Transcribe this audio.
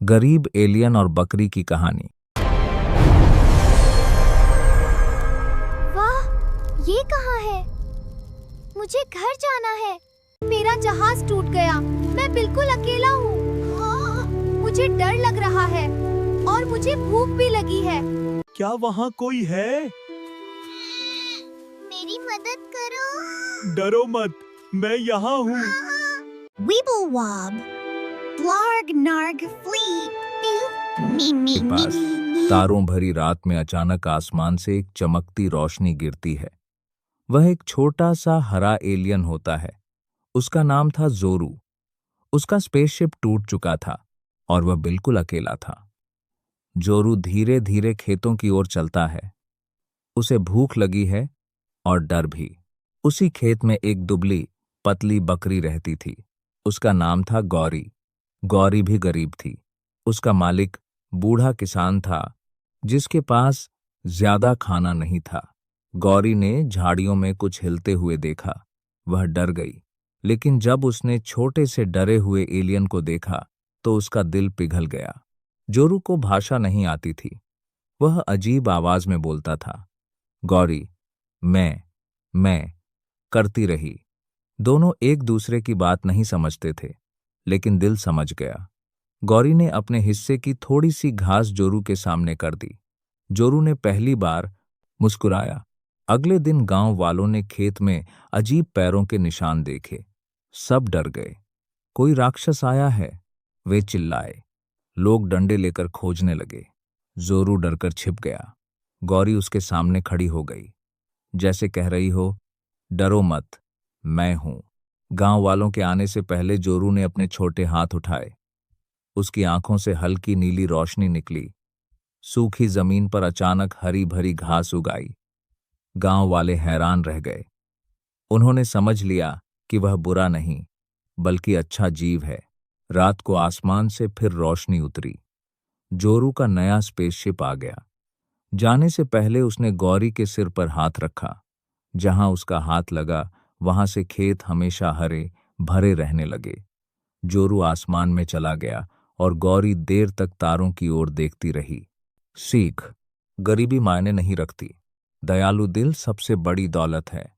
गरीब एलियन और बकरी की कहानी। वाह, ये कहाँ है? मुझे घर जाना है। मेरा जहाज टूट गया। मैं बिल्कुल अकेला हूँ। मुझे डर लग रहा है और मुझे भूख भी लगी है। क्या वहाँ कोई है? मेरी मदद करो। डरो मत, मैं यहाँ हूँ। Weeble-wob, blarg-narg flee. के पास तारों भरी रात में अचानक आसमान से एक चमकती रोशनी गिरती है। वह एक छोटा सा हरा एलियन होता है। उसका नाम था जोरू। उसका स्पेसशिप टूट चुका था और वह बिल्कुल अकेला था। जोरू धीरे धीरे खेतों की ओर चलता है। उसे भूख लगी है और डर भी। उसी खेत में एक दुबली पतली बकरी रहती थी। उसका नाम था गौरी। गौरी भी गरीब थी। उसका मालिक बूढ़ा किसान था जिसके पास ज्यादा खाना नहीं था। गौरी ने झाड़ियों में कुछ हिलते हुए देखा। वह डर गई, लेकिन जब उसने छोटे से डरे हुए एलियन को देखा तो उसका दिल पिघल गया। जोरू को भाषा नहीं आती थी। वह अजीब आवाज में बोलता था, गौरी, मैं करती रही। दोनों एक दूसरे की बात नहीं समझते थे, लेकिन दिल समझ गया। गौरी ने अपने हिस्से की थोड़ी सी घास जोरू के सामने कर दी। जोरू ने पहली बार मुस्कुराया। अगले दिन गांव वालों ने खेत में अजीब पैरों के निशान देखे। सब डर गए। कोई राक्षस आया है, वे चिल्लाए। लोग डंडे लेकर खोजने लगे। जोरू डरकर छिप गया। गौरी उसके सामने खड़ी हो गई, जैसे कह रही हो, डरो मत, मैं हूं। गांव वालों के आने से पहले जोरू ने अपने छोटे हाथ उठाए। उसकी आंखों से हल्की नीली रोशनी निकली। सूखी जमीन पर अचानक हरी भरी घास उगाई। गांव वाले हैरान रह गए। उन्होंने समझ लिया कि वह बुरा नहीं, बल्कि अच्छा जीव है। रात को आसमान से फिर रोशनी उतरी। जोरू का नया स्पेसशिप आ गया। जाने से पहले उसने गौरी के सिर पर हाथ रखा। जहां उसका हाथ लगा, वहां से खेत हमेशा हरे भरे रहने लगे। जोरू आसमान में चला गया और गौरी देर तक तारों की ओर देखती रही। सीख: गरीबी मायने नहीं रखती। दयालु दिल सबसे बड़ी दौलत है।